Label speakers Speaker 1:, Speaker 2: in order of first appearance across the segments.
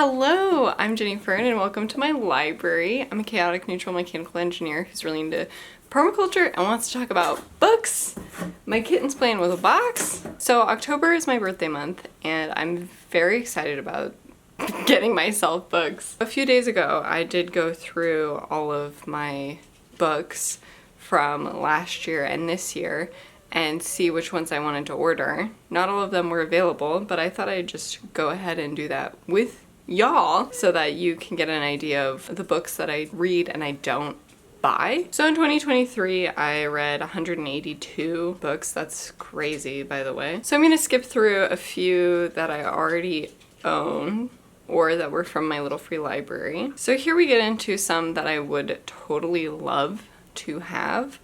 Speaker 1: Hello, I'm Jenny Fern and welcome to my library. I'm a chaotic neutral mechanical engineer who's really into permaculture and wants to talk about books. My kitten's playing with a box. So October is my birthday month and I'm very excited about getting myself books. A few days ago I did go through all of my books from last year and this year and see which ones I wanted to order. Not all of them were available, but I thought I'd just go ahead and do that with y'all so that you can get an idea of the books that I read and I don't buy. So in 2023 I read 182 books. That's crazy, by the way. So I'm gonna skip through a few that I already own or that were from my little free library. So here we get into some that I would totally love to have,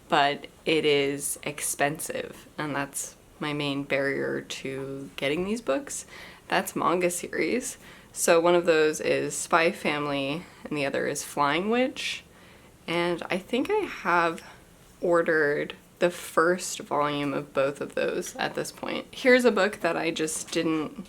Speaker 1: but it is expensive, and that's my main barrier to getting these books. That's manga series. So one of those is Spy Family and the other is Flying Witch. And I think I have ordered the first volume of both of those at this point. Here's a book that I just didn't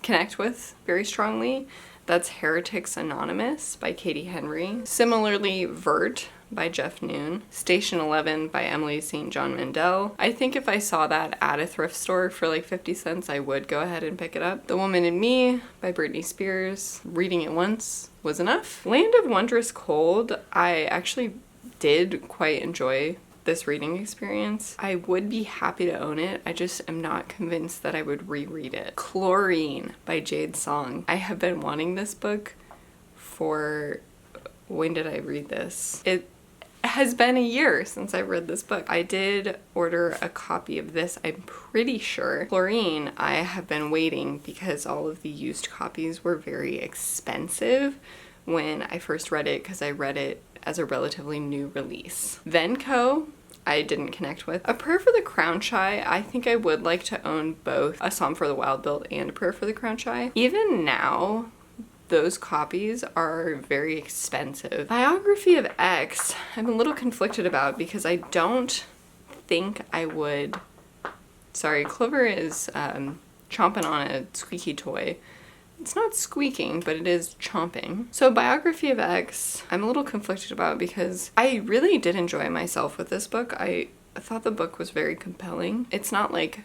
Speaker 1: connect with very strongly. That's Heretics Anonymous by Katie Henry. Similarly, Vert by Jeff Noon. Station 11 by Emily St. John Mandel. I think if I saw that at a thrift store for like 50 cents, I would go ahead and pick it up. The Woman in Me by Britney Spears. Reading it once was enough. Land of Wondrous Cold, I actually did quite enjoy this reading experience. I would be happy to own it. I just am not convinced that I would reread it. Chlorine by Jade Song. I have been wanting this book for... when did I read this? It has been a year since I read this book. I did order a copy of this, I'm pretty sure. Chlorine, I have been waiting because all of the used copies were very expensive when I first read it because I read it as a relatively new release. Venko, I didn't connect with. A Prayer for the Crown Shy, I think I would like to own both A Psalm for the Wild Built and A Prayer for the Crown Shy. Even now, those copies are very expensive. Biography of X, I'm a little conflicted about because I don't think I would... Sorry, Clover is chomping on a squeaky toy. It's not squeaking, but it is chomping. So Biography of X, I'm a little conflicted about because I really did enjoy myself with this book. I thought the book was very compelling. It's not like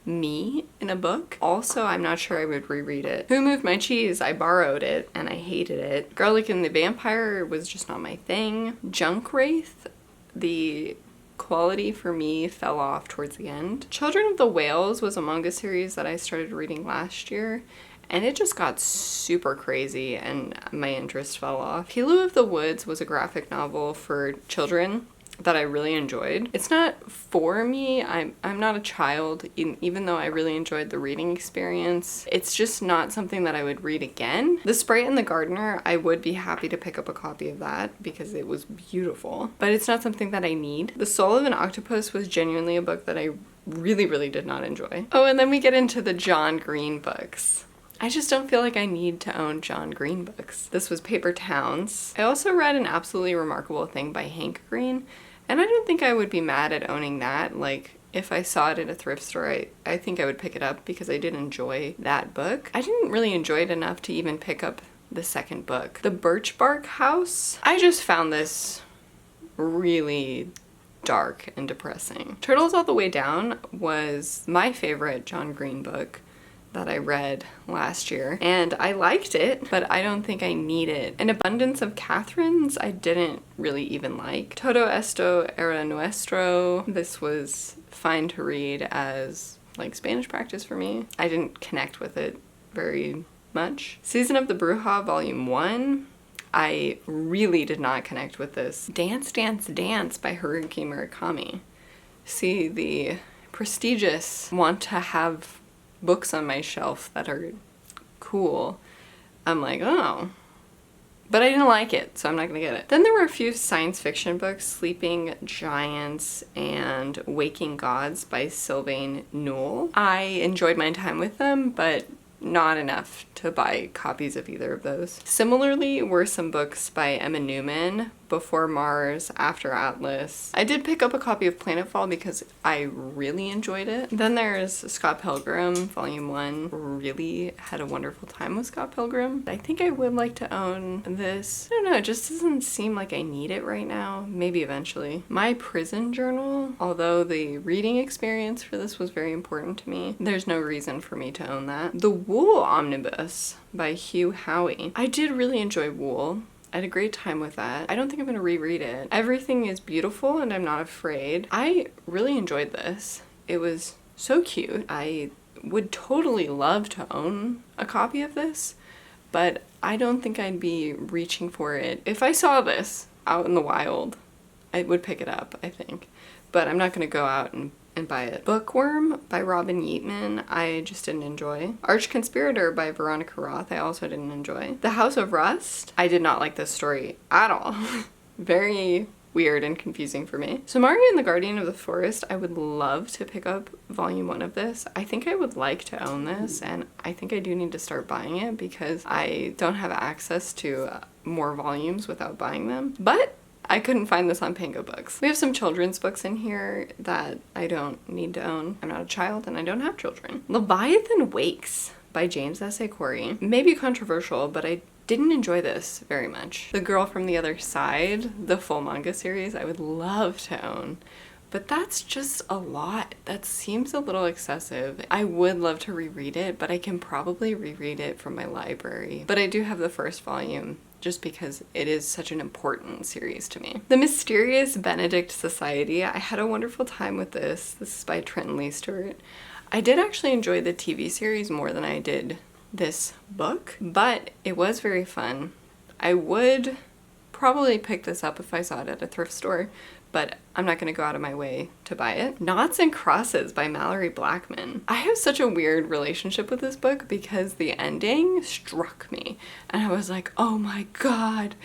Speaker 1: me in a book. Also, I'm not sure I would reread it. Who Moved My Cheese? I borrowed it and I hated it. Garlic and the Vampire was just not my thing. Junk Wraith, the quality for me fell off towards the end. Children of the Whales was a manga series that I started reading last year and it just got super crazy and my interest fell off. Pilu of the Woods was a graphic novel for children that I really enjoyed. It's not for me. I'm not a child, even though I really enjoyed the reading experience. It's just not something that I would read again. The Sprite and the Gardener, I would be happy to pick up a copy of that because it was beautiful, but it's not something that I need. The Soul of an Octopus was genuinely a book that I really did not enjoy. Oh, and then we get into the John Green books. I just don't feel like I need to own John Green books. This was Paper Towns. I also read An Absolutely Remarkable Thing by Hank Green, and I don't think I would be mad at owning that. Like, if I saw it at a thrift store, I think I would pick it up because I did enjoy that book. I didn't really enjoy it enough to even pick up the second book. The Birch Bark House. I just found this really dark and depressing. Turtles All the Way Down was my favorite John Green book that I read last year, and I liked it, but I don't think I need it. An Abundance of Catherines, I didn't really even like. Todo Esto Era Nuestro, this was fine to read as like Spanish practice for me. I didn't connect with it very much. Season of the Bruja Volume 1, I really did not connect with this. Dance Dance Dance by Haruki Murakami. See, the prestigious want to have books on my shelf that are cool. I'm like, oh. But I didn't like it, so I'm not gonna get it. Then there were a few science fiction books, Sleeping Giants and Waking Gods by Sylvain Newell. I enjoyed my time with them, but not enough to buy copies of either of those. Similarly were some books by Emma Newman, Before Mars, After Atlas. I did pick up a copy of Planetfall because I really enjoyed it. Then there's Scott Pilgrim, Volume 1. Really had a wonderful time with Scott Pilgrim. I think I would like to own this. I don't know, it just doesn't seem like I need it right now. Maybe eventually. My Prison Journal, although the reading experience for this was very important to me, there's no reason for me to own that. The Wool Omnibus by Hugh Howey. I did really enjoy Wool. I had a great time with that. I don't think I'm gonna reread it. Everything is beautiful and I'm not afraid. I really enjoyed this. It was so cute. I would totally love to own a copy of this, but I don't think I'd be reaching for it. If I saw this out in the wild, I would pick it up, I think. But I'm not gonna go out and buy it. Bookworm by Robin Yeatman, I just didn't enjoy. Arch Conspirator by Veronica Roth, I also didn't enjoy. The House of Rust, I did not like this story at all. Very weird and confusing for me. So Mario and the Guardian of the Forest, I would love to pick up volume 1 of this. I think I would like to own this, and I think I do need to start buying it because I don't have access to more volumes without buying them. But I couldn't find this on Pango Books. We have some children's books in here that I don't need to own. I'm not a child and I don't have children. Leviathan Wakes by James S.A. Corey. Maybe controversial, but I didn't enjoy this very much. The Girl from the Other Side, the full manga series, I would love to own. But that's just a lot. That seems a little excessive. I would love to reread it, but I can probably reread it from my library. But I do have the first volume, just because it is such an important series to me. The Mysterious Benedict Society. I had a wonderful time with this. This is by Trenton Lee Stewart. I did actually enjoy the TV series more than I did this book, but it was very fun. I would probably pick this up if I saw it at a thrift store, but I'm not gonna go out of my way to buy it. Noughts and Crosses by Mallory Blackman. I have such a weird relationship with this book because the ending struck me and I was like, oh my god,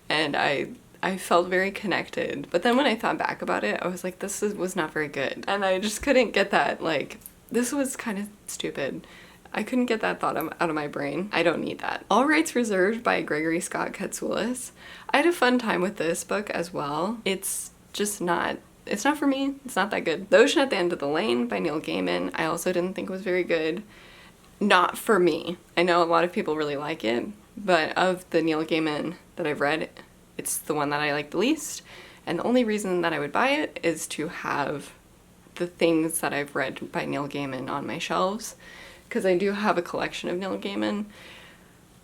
Speaker 1: and I felt very connected. But then when I thought back about it, I was like, was not very good. And I just couldn't get that, like, this was kind of stupid. I couldn't get that thought out of my brain. I don't need that. All Rights Reserved by Gregory Scott Katsoulis. I had a fun time with this book as well. It's not for me. It's not that good. The Ocean at the End of the Lane by Neil Gaiman, I also didn't think was very good. Not for me. I know a lot of people really like it, but of the Neil Gaiman that I've read, it's the one that I like the least. And the only reason that I would buy it is to have the things that I've read by Neil Gaiman on my shelves, because I do have a collection of Neil Gaiman.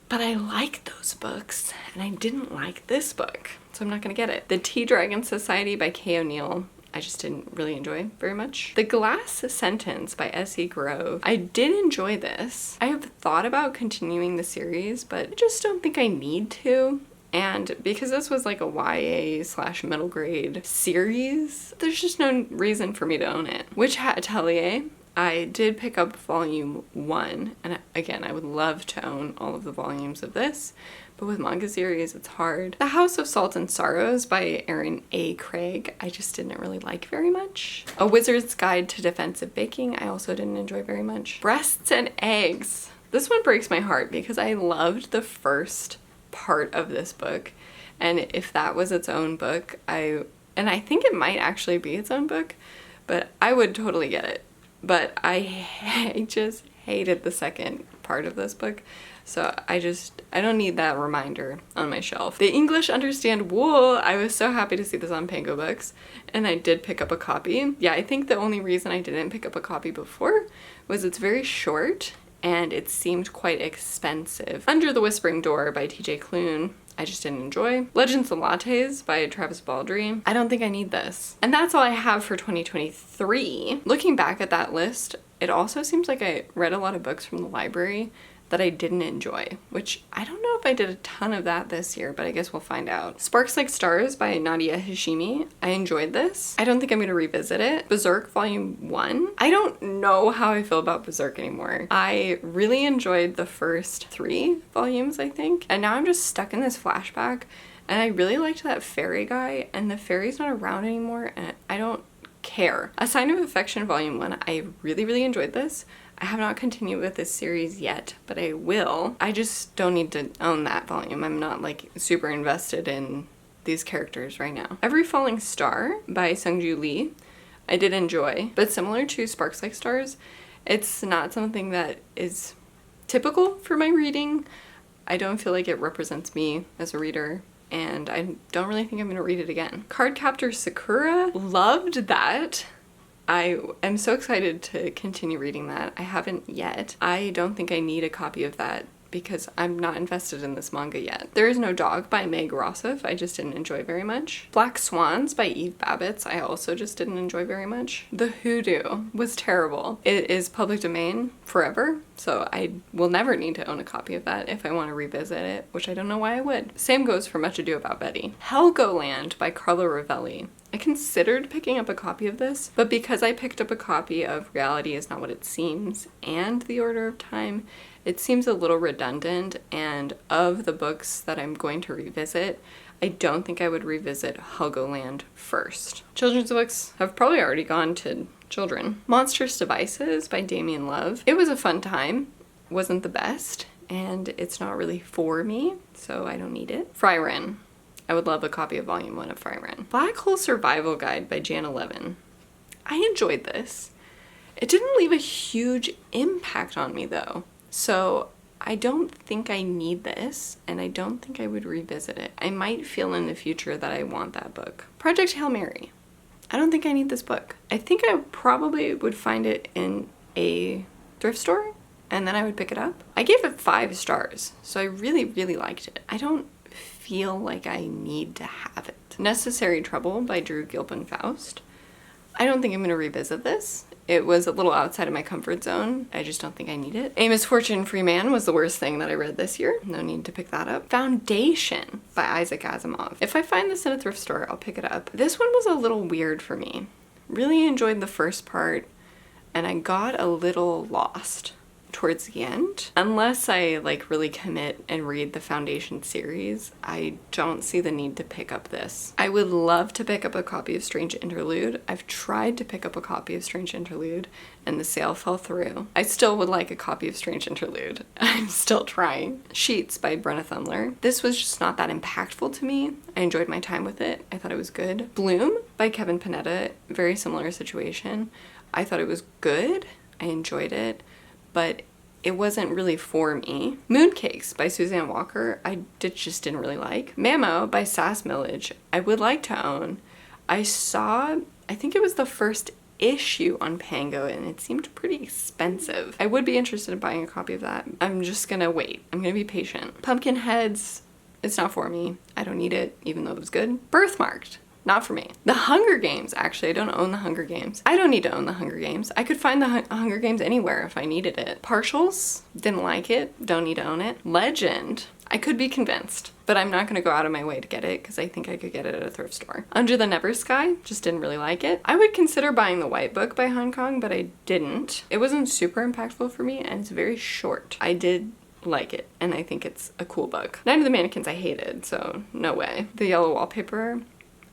Speaker 1: But I like those books, and I didn't like this book, so I'm not gonna get it. The Tea Dragon Society by Kay O'Neill, I just didn't really enjoy very much. The Glass Sentence by S.E. Grove. I did enjoy this. I have thought about continuing the series, but I just don't think I need to. And because this was like a YA/middle grade series, there's just no reason for me to own it. Witch Hat Atelier. I did pick up volume 1, and again, I would love to own all of the volumes of this, but with manga series, it's hard. The House of Salt and Sorrows by Aaron A. Craig, I just didn't really like very much. A Wizard's Guide to Defensive Baking, I also didn't enjoy very much. Breasts and Eggs. This one breaks my heart because I loved the first part of this book, and if that was its own book, I think it might actually be its own book, but I would totally get it. But I just hated the second part of this book, so I don't need that reminder on my shelf. The English Understand Wool, I was so happy to see this on Pango Books, and I did pick up a copy. Yeah, I think the only reason I didn't pick up a copy before was it's very short, and it seemed quite expensive. Under the Whispering Door by TJ Klune, I just didn't enjoy. Legends of Lattes by Travis Baldry. I don't think I need this. And that's all I have for 2023. Looking back at that list, it also seems like I read a lot of books from the library that I didn't enjoy, which I don't know if I did a ton of that this year, but I guess we'll find out. Sparks Like Stars by Nadia Hashimi. I enjoyed this. I don't think I'm gonna revisit it. Berserk Volume 1. I don't know how I feel about Berserk anymore. I really enjoyed the first 3 volumes, I think, and now I'm just stuck in this flashback, and I really liked that fairy guy, and the fairy's not around anymore, and I don't care. A Sign of Affection Volume 1. I really enjoyed this. I have not continued with this series yet, but I will. I just don't need to own that volume. I'm not like super invested in these characters right now. Every Falling Star by Sungju Lee, I did enjoy, but similar to Sparks Like Stars, it's not something that is typical for my reading. I don't feel like it represents me as a reader, and I don't really think I'm gonna read it again. Cardcaptor Sakura, loved that. I am so excited to continue reading that. I haven't yet. I don't think I need a copy of that because I'm not invested in this manga yet. There Is No Dog by Meg Rossif, I just didn't enjoy very much. Black Swans by Eve Babbitt, I also just didn't enjoy very much. The Hoodoo was terrible. It is public domain forever, so I will never need to own a copy of that if I want to revisit it, which I don't know why I would. Same goes for Much Ado About Betty. Helgoland by Carlo Rovelli. I considered picking up a copy of this, but because I picked up a copy of Reality Is Not What It Seems and The Order of Time, it seems a little redundant, and of the books that I'm going to revisit, I don't think I would revisit Helgoland first. Children's books have probably already gone to children. Monstrous Devices by Damien Love. It was a fun time. Wasn't the best, and it's not really for me, so I don't need it. Frieren. I would love a copy of Volume 1 of Frieren. Black Hole Survival Guide by Jana Levin. I enjoyed this. It didn't leave a huge impact on me though, so I don't think I need this, and I don't think I would revisit it. I might feel in the future that I want that book. Project Hail Mary. I don't think I need this book. I think I probably would find it in a thrift store, and then I would pick it up. I gave it 5 stars, so I really, really liked it. I don't feel like I need to have it. Necessary Trouble by Drew Gilpin Faust. I don't think I'm gonna revisit this. It was a little outside of my comfort zone. I just don't think I need it. A Misfortune Free Man was the worst thing that I read this year. No need to pick that up. Foundation by Isaac Asimov. If I find this in a thrift store, I'll pick it up. This one was a little weird for me. Really enjoyed the first part, and I got a little lost towards the end. Unless I like really commit and read the Foundation series, I don't see the need to pick up this. I would love to pick up a copy of Strange Interlude. I've tried to pick up a copy of Strange Interlude and the sale fell through. I still would like a copy of Strange Interlude. I'm still trying. Sheets by Brenna Thumler. This was just not that impactful to me. I enjoyed my time with it. I thought it was good. Bloom by Kevin Panetta. Very similar situation. I thought it was good. I enjoyed it, but it wasn't really for me. Mooncakes by Suzanne Walker, just didn't really like. Mamo by Sass Millage, I would like to own. I think it was the first issue on Pango, and it seemed pretty expensive. I would be interested in buying a copy of that. I'm just gonna wait. I'm gonna be patient. Pumpkinheads, it's not for me. I don't need it, even though it was good. Birthmarked. Not for me. The Hunger Games, actually, I don't own The Hunger Games. I don't need to own The Hunger Games. I could find The Hunger Games anywhere if I needed it. Partials, didn't like it, don't need to own it. Legend, I could be convinced, but I'm not gonna go out of my way to get it because I think I could get it at a thrift store. Under the Never Sky, just didn't really like it. I would consider buying The White Book by Hong Kong, but I didn't. It wasn't super impactful for me, and it's very short. I did like it, and I think it's a cool book. Night of the Mannequins I hated, so no way. The Yellow Wallpaper,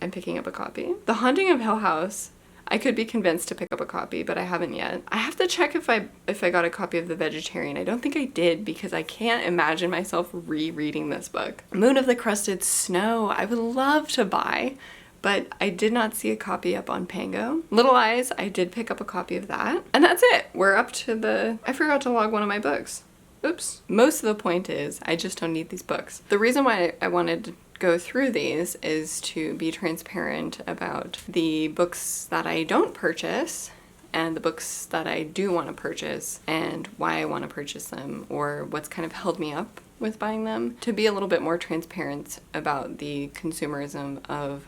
Speaker 1: I'm picking up a copy. The Haunting of Hill House, I could be convinced to pick up a copy, but I haven't yet. I have to check if I got a copy of The Vegetarian. I don't think I did because I can't imagine myself rereading this book. Moon of the Crusted Snow, I would love to buy, but I did not see a copy up on Pango. Little Eyes, I did pick up a copy of that. And that's it. We're up to I forgot to log one of my books. Oops. Most of the point is I just don't need these books. The reason why I wanted to go through these is to be transparent about the books that I don't purchase and the books that I do want to purchase and why I want to purchase them or what's kind of held me up with buying them. To be a little bit more transparent about the consumerism of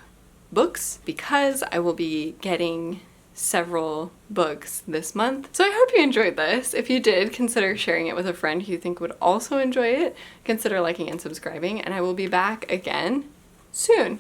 Speaker 1: books, because I will be getting several books this month. So I hope you enjoyed this. If you did, consider sharing it with a friend who you think would also enjoy it. Consider liking and subscribing, and I will be back again soon.